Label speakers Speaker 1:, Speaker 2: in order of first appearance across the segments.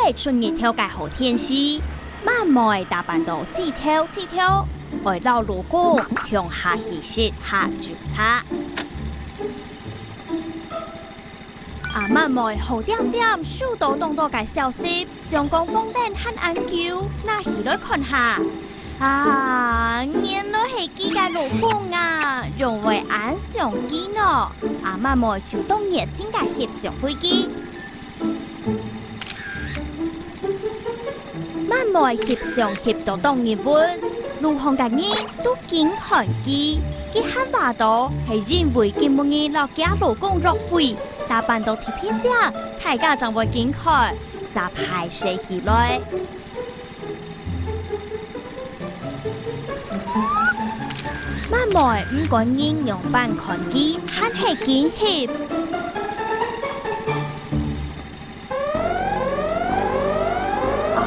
Speaker 1: 个春日头嘅好天气，慢慢打扮到自跳，外到路过向下起势下注册。慢慢好点，收到动作嘅消息，上港风灯很安久，那起來看下。原來係機嘅路況啊，用為安上機呢。慢慢就當熱情嘅翕上飛機，慢慢翕到當熱溫，路況嘅人都驚看機，佢喊話到係認為佢冇人落家老公落灰，打扮到貼片正，大家就會驚看，撒排射起來。慢慢唔管人用扮看機，很係驚喜。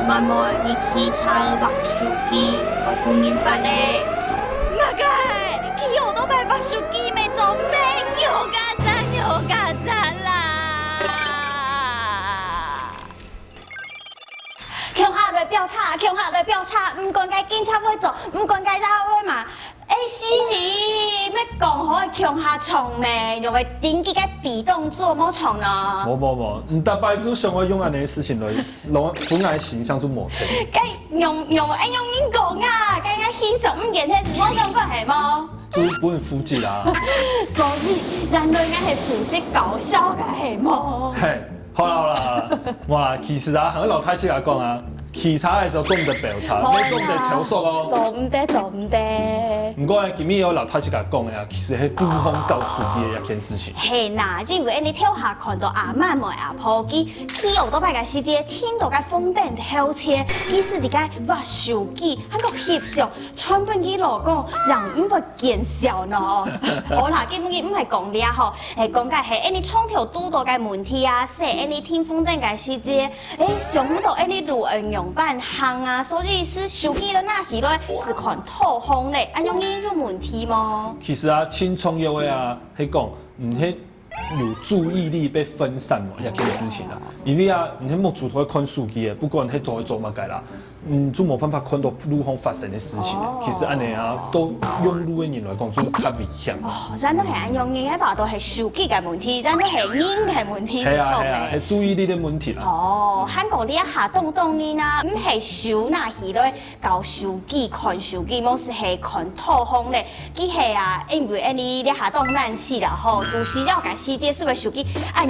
Speaker 1: 慢慢你ขี่車畫手機，我不明白咧。那個，佢有都擺畫手機沒做咩？有架山啦！
Speaker 2: 向下來調查，唔管該警察會做，唔管該拉會嘛。是你，要講好向下衝咩？用個頂級嘅被動做冇衝呢？
Speaker 3: 冇，唔大擺就想我用安尼事情來，攞本來形象做模特。
Speaker 2: 該用你講啊，該欣賞唔見睇我想講係冇？
Speaker 3: 做本負責啦。
Speaker 2: 所以人類應該係負責搞笑嘅係冇？
Speaker 3: 係，好啦，我其實向老太師嚟講啊。騎車嘅時候做唔得飆車，要做唔得超速哦。
Speaker 2: 做唔得。
Speaker 3: 唔過今日有老太師甲講嘅啊，其實係對方告司機嘅一件事情。
Speaker 2: 係啦，因為你跳下看到慢慢坡機，ขี่奧多拜嘅司機聽到嘅風燈跳車，意思係個挖手機，喺個翕相，傳俾佢老公，讓唔會見笑呢。好啦，基本佢唔係講啲吼，係講嘅係你窗條拄到嘅問題啊，說你聽風燈嘅司機，想唔到你路人用辦行啊，所以是手機的那起來是看透風嘞，安樣應有問題嗎？
Speaker 3: 其實啊，輕創業的啊，係講唔係有注意力被分散嘛，一件事情啊，因為啊，你冇主動看手機嘅，不管係做乜嘅啦。就冇辦法看到路上發生的事情。其實安尼啊，都用路的人來講，就較危險。
Speaker 2: 咱都係安用嘅，話都係手機嘅問題，咱都係人嘅問題。
Speaker 3: 係啊，係注意力的問題啦。
Speaker 2: 韓國你一下動呢啦，唔係手拿起來搞手機看手機，冇是係看透風咧。佢係啊，因為你一下動難死啦吼，都是要個世界是為手機按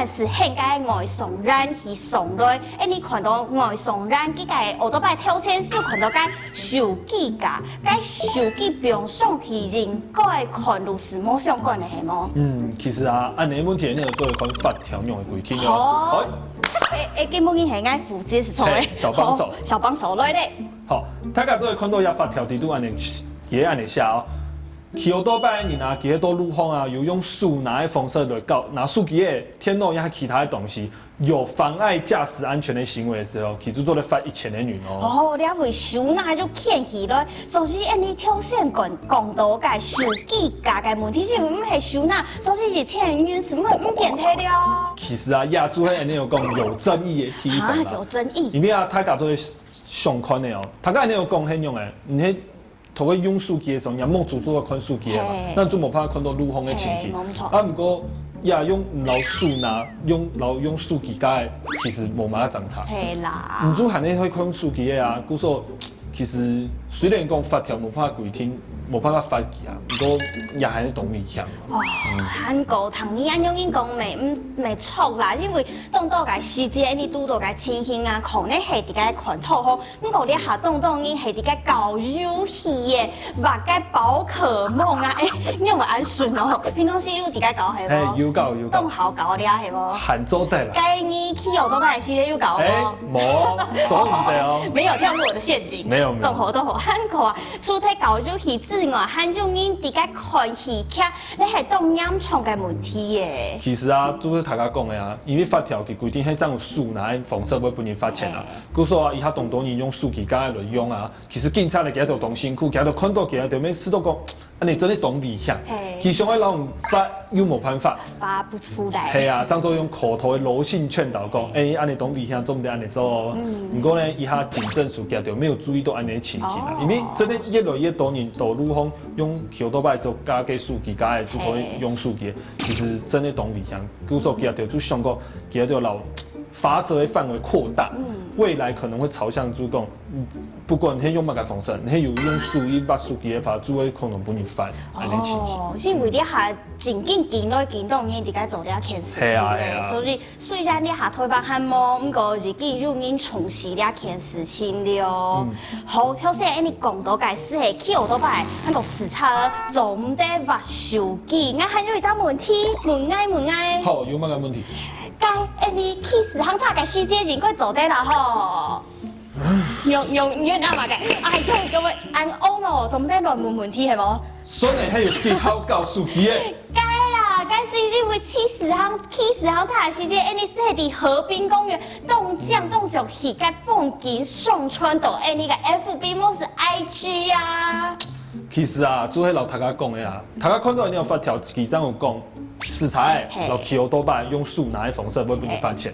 Speaker 2: 是應該外送人去送來，你看到外送人佢個。我都擺跳線手看到該手機架，該手機不用送去人，該看路是冇相關的係冇？
Speaker 3: 其實啊，按你問題呢個做一款法條用的規定
Speaker 2: 哦。基本係愛負責是錯的。小幫手來咧。
Speaker 3: 好，大家都會看到一法條地都按你嘢按你寫哦。騎奧多拜人啊，騎喺多路況啊，有用手拿的方式來搞，拿手機嘅天路也係其他的東西。有妨礙駕駛安全的行為的時候，其實做得罰1000的元哦。
Speaker 2: 你為手拿就牽起來，所以你跳線講到個手機架嘅問題，就唔係手拿，所以是1000元，是唔見睇了。
Speaker 3: 其實啊，亞洲係有講有爭議的地方啦。
Speaker 2: 有爭議。
Speaker 3: 因為啊，大家做上看的哦，大家有講很用的，你喺透過用手機的時候，人冇主動看手機的嘛，那就冇辦法看到路況的情形。不過。用老手拿用手機架，其實冇乜爭差。
Speaker 2: 係啦。
Speaker 3: 唔做行你去看手機嘅啊，故說其實雖然講法條冇辦法規定，冇辦法罰佢啊，不過也係懂危險。
Speaker 2: 韓國同你安樣應講未錯啦，因為當到個時節，你拄到個情形啊，可能係啲個看透風，不過你下當你係啲個搞遊戲嘅，或個寶可夢啊，你有冇按順哦？平常時有啲個搞係冇？
Speaker 3: 有搞。
Speaker 2: 東好搞啲啊係冇？
Speaker 3: 杭州得啦。
Speaker 2: 該你去有都擺時節有搞冇？
Speaker 3: 冇，做唔得哦。
Speaker 2: 沒有跳入我的陷阱。
Speaker 3: 沒有。
Speaker 2: 東好，韓國啊，除咗搞遊戲之外，韓種人啲個看戲劇，你係當陰衝嘅問題嘅。
Speaker 3: 其實啊，就是大家講嘅啊，因為法條佢規定係將有手拿嘅方式會俾人罰錢啊。佢說啊，以下當人用手機架來用啊，其實警察嚟幾多動辛苦，幾多看到幾多咩事都講。安尼真的懂危险
Speaker 2: 嘿。
Speaker 3: 其上的老人发又无办法。
Speaker 2: 发不出来。
Speaker 3: 系啊，当做用口头的柔性劝导讲，安尼懂危险，总得安尼做哦。不过呢，以下警政署家就没有注意到安尼的情形啦，因为真的越来越多人都如讲用口头摆的时候加给数据，加的就可以用数据，其实真的懂危险。故说家就就想讲，家就老罚则的范围扩大，未来可能会朝向主讲，不管你用乜个方式，你有用数据把数据的罚，就会可能不你犯安尼情形。
Speaker 2: 因为你下真紧见来见到你，伫该做了件事情嘞，所以虽然你下推把汉摸，不过日记如因重视了件事情了。好，挑选安尼讲到该死的去学倒摆，那个时差做唔得挖手机，我还有一道问题，问爱。
Speaker 3: 好，有乜个问题？
Speaker 2: 该安尼去时行差个世界人快做得啦吼。用阿嘛个，哎呦，各位安欧咯，做唔得乱问问题系无？
Speaker 3: 所以还有去考教数据的。
Speaker 2: 该啦，该是因为去时行差的时间，安尼是伫河滨公园动酱动上去，该风景上川岛，安尼个 FB 莫是 IG 呀。
Speaker 3: 其实啊，做迄老大家讲的啊，大家看到你有发条，其中有讲，食材老去多摆用树拿来缝色，会不你发钱。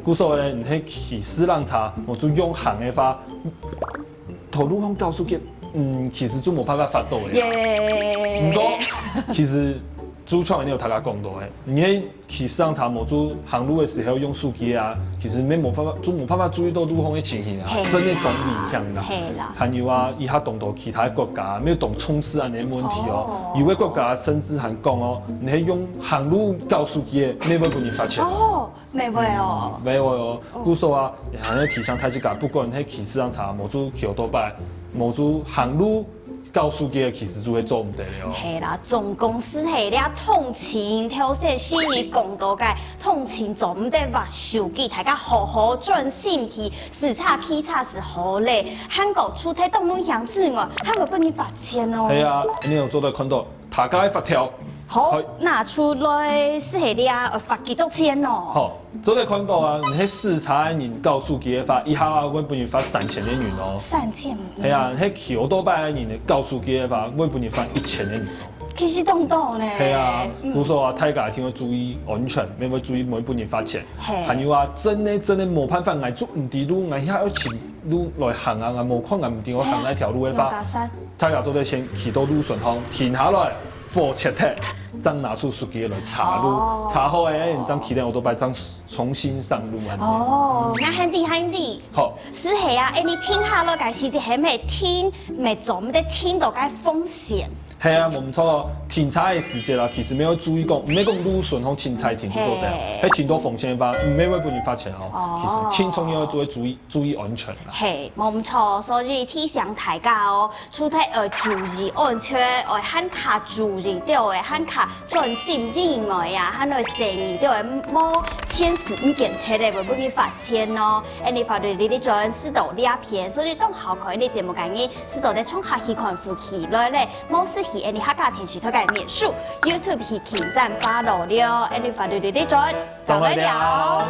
Speaker 3: 故说呢，你迄去私浪茶，我就用行的发，头路方告诉给，其实就无办法发到的。不过，其实主创你有大家讲到的，你迄去私浪茶，某做行路的时候用手机啊，其实没办法，就无办法注意到路方的情形啊，真的懂影响啦。还有啊，伊下懂到其他国家没有懂冲刺安尼问题哦。有的国家甚至还讲哦，你迄用行路教手机的，没会给你发钱。
Speaker 2: 哦，没会哦。
Speaker 3: 没有哦，故说啊，还要提倡太极家，不管迄去市场查，某做去多摆，某做行路。告诉嘅其实就会做唔得了。
Speaker 2: 系啦，总公司系了通勤挑选私人公道嘅通勤做唔得挖手机，大家好好专心去，时差劈叉是好嘞。韩国出体动物样子外，还会帮你罚钱哦。
Speaker 3: 系啊，你有做到看到，大家的发条。
Speaker 2: 好，拿出来是系了罚几多钱哦？
Speaker 3: 好，做到看到啊，你迄视察人告诉佢发，以下我帮你发3000的元哦。
Speaker 2: 3000。
Speaker 3: 系啊，迄去多摆的人告诉佢发，我帮你发1000的元哦。
Speaker 2: 其实动动呢。
Speaker 3: 系啊，故说啊，大家一定要注意安全，免要注意每半年发钱。还有啊，真的无办法，挨做唔滴路，挨遐要请路来行啊，无看挨唔滴我行那条路的发，大家都得先去到路顺风停下来。for check， 再拿出手机来查路，查好诶，你当起来我都把张重新上路啊。
Speaker 2: 哦，那很地。
Speaker 3: 好。
Speaker 2: 是系啊，你听下落个时节还没听，没做，没得听到该风险。
Speaker 3: 系啊，冇错哦。停车的时间啦，其实没有注意讲，唔係講路順向停車停就做得，喺停到風險吧，唔係會幫你發錢哦。其實輕鬆要做注意安全啦。
Speaker 2: 係冇錯，所以提醒大家哦，出體要注意安全，要喊卡注意到嘅，喊卡專心以外啊，喊要誠意到嘅，冇簽字唔見睇咧，會幫你發錢哦。你法律你啲準知道呢一片，所以當好看你節目緊嘅，知道你衝下去看副起來咧，冇事。你客家電視推介免數 ，YouTube 係前站866，你法律你啲準就嚟了。